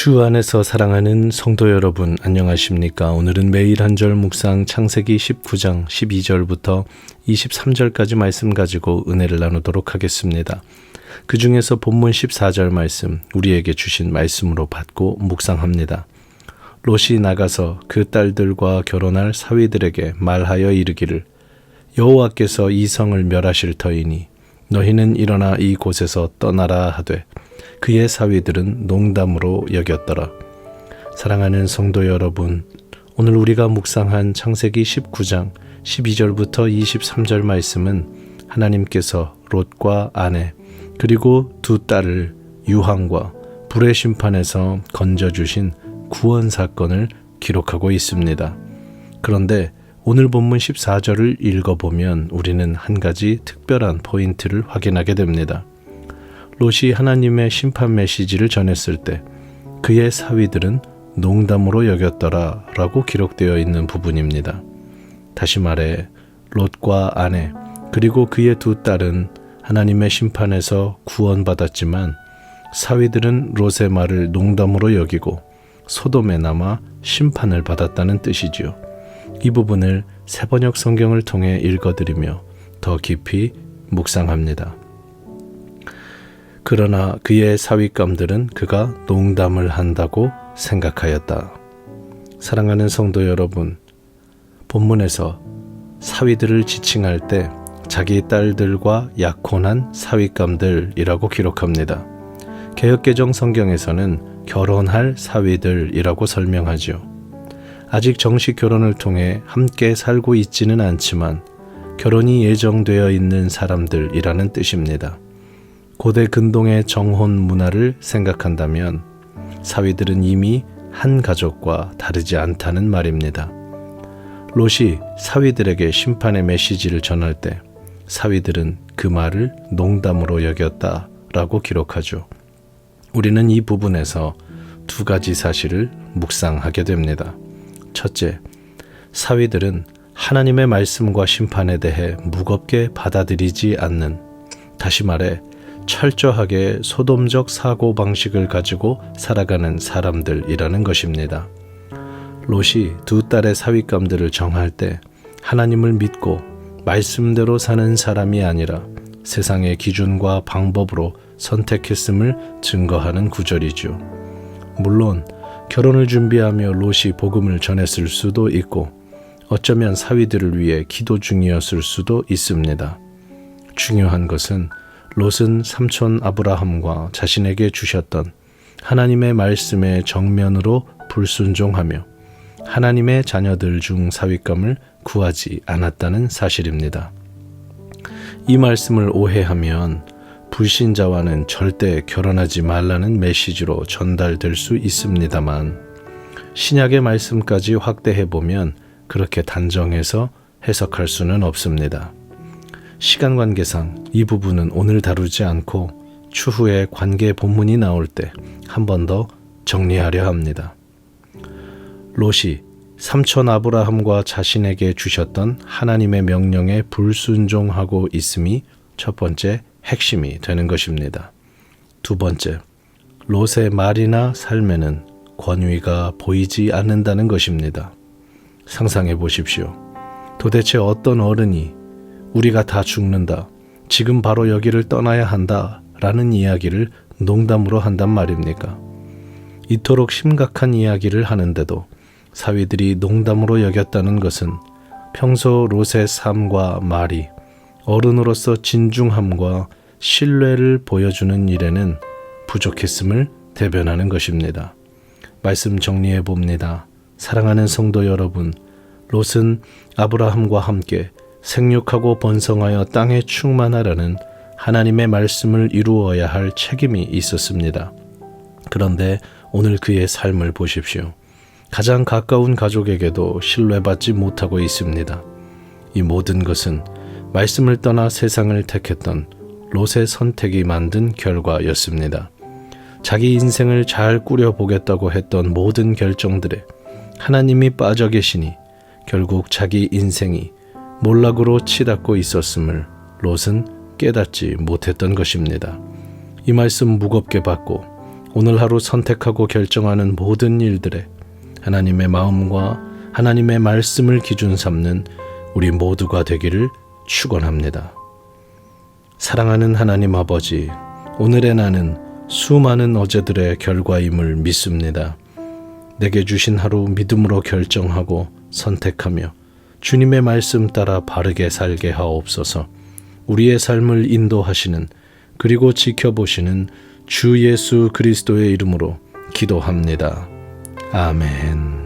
주 안에서 사랑하는 성도 여러분, 안녕하십니까? 오늘은 매일 한 절 묵상 창세기 19장 12절부터 23절까지 말씀 가지고 은혜를 나누도록 하겠습니다. 그 중에서 본문 14절 말씀, 우리에게 주신 말씀으로 받고 묵상합니다. 롯이 나가서 그 딸들과 결혼할 사위들에게 말하여 이르기를, 여호와께서 이 성을 멸하실 터이니 너희는 일어나 이 곳에서 떠나라 하되, 그의 사위들은 농담으로 여겼더라. 사랑하는 성도 여러분, 오늘 우리가 묵상한 창세기 19장 12절부터 23절 말씀은 하나님께서 롯과 아내 그리고 두 딸을 유황과 불의 심판에서 건져주신 구원 사건을 기록하고 있습니다. 그런데 오늘 본문 14절을 읽어보면 우리는 한 가지 특별한 포인트를 확인하게 됩니다. 롯이 하나님의 심판 메시지를 전했을 때 그의 사위들은 농담으로 여겼더라 라고 기록되어 있는 부분입니다. 다시 말해 롯과 아내 그리고 그의 두 딸은 하나님의 심판에서 구원받았지만 사위들은 롯의 말을 농담으로 여기고 소돔에 남아 심판을 받았다는 뜻이지요. 이 부분을 새번역 성경을 통해 읽어드리며 더 깊이 묵상합니다. 그러나 그의 사윗감들은 그가 농담을 한다고 생각하였다. 사랑하는 성도 여러분, 본문에서 사위들을 지칭할 때 자기 딸들과 약혼한 사윗감들이라고 기록합니다. 개역개정 성경에서는 결혼할 사위들이라고 설명하죠. 아직 정식 결혼을 통해 함께 살고 있지는 않지만 결혼이 예정되어 있는 사람들이라는 뜻입니다. 고대 근동의 정혼 문화를 생각한다면 사위들은 이미 한 가족과 다르지 않다는 말입니다. 롯이 사위들에게 심판의 메시지를 전할 때 사위들은 그 말을 농담으로 여겼다라고 기록하죠. 우리는 이 부분에서 두 가지 사실을 묵상하게 됩니다. 첫째, 사위들은 하나님의 말씀과 심판에 대해 무겁게 받아들이지 않는, 다시 말해 철저하게 소돔적 사고방식을 가지고 살아가는 사람들이라는 것입니다. 롯이 두 딸의 사윗감들을 정할 때 하나님을 믿고 말씀대로 사는 사람이 아니라 세상의 기준과 방법으로 선택했음을 증거하는 구절이죠. 물론 결혼을 준비하며 롯이 복음을 전했을 수도 있고 어쩌면 사위들을 위해 기도 중이었을 수도 있습니다. 중요한 것은 롯은 삼촌 아브라함과 자신에게 주셨던 하나님의 말씀에 정면으로 불순종하며 하나님의 자녀들 중 사윗감을 구하지 않았다는 사실입니다. 이 말씀을 오해하면 불신자와는 절대 결혼하지 말라는 메시지로 전달될 수 있습니다만 신약의 말씀까지 확대해보면 그렇게 단정해서 해석할 수는 없습니다. 시간 관계상 이 부분은 오늘 다루지 않고 추후에 관계 본문이 나올 때 한 번 더 정리하려 합니다. 롯이 삼촌 아브라함과 자신에게 주셨던 하나님의 명령에 불순종하고 있음이 첫 번째 핵심이 되는 것입니다. 두 번째, 롯의 말이나 삶에는 권위가 보이지 않는다는 것입니다. 상상해 보십시오. 도대체 어떤 어른이 우리가 다 죽는다, 지금 바로 여기를 떠나야 한다 라는 이야기를 농담으로 한단 말입니까? 이토록 심각한 이야기를 하는데도 사위들이 농담으로 여겼다는 것은 평소 롯의 삶과 말이 어른으로서 진중함과 신뢰를 보여주는 일에는 부족했음을 대변하는 것입니다. 말씀 정리해 봅니다. 사랑하는 성도 여러분, 롯은 아브라함과 함께 생육하고 번성하여 땅에 충만하라는 하나님의 말씀을 이루어야 할 책임이 있었습니다. 그런데 오늘 그의 삶을 보십시오. 가장 가까운 가족에게도 신뢰받지 못하고 있습니다. 이 모든 것은 말씀을 떠나 세상을 택했던 롯의 선택이 만든 결과였습니다. 자기 인생을 잘 꾸려보겠다고 했던 모든 결정들에 하나님이 빠져 계시니 결국 자기 인생이 몰락으로 치닫고 있었음을 롯은 깨닫지 못했던 것입니다. 이 말씀 무겁게 받고 오늘 하루 선택하고 결정하는 모든 일들에 하나님의 마음과 하나님의 말씀을 기준 삼는 우리 모두가 되기를 축원합니다. 사랑하는 하나님 아버지, 오늘의 나는 수많은 어제들의 결과임을 믿습니다. 내게 주신 하루 믿음으로 결정하고 선택하며 주님의 말씀 따라 바르게 살게 하옵소서. 우리의 삶을 인도하시는 그리고 지켜보시는 주 예수 그리스도의 이름으로 기도합니다. 아멘.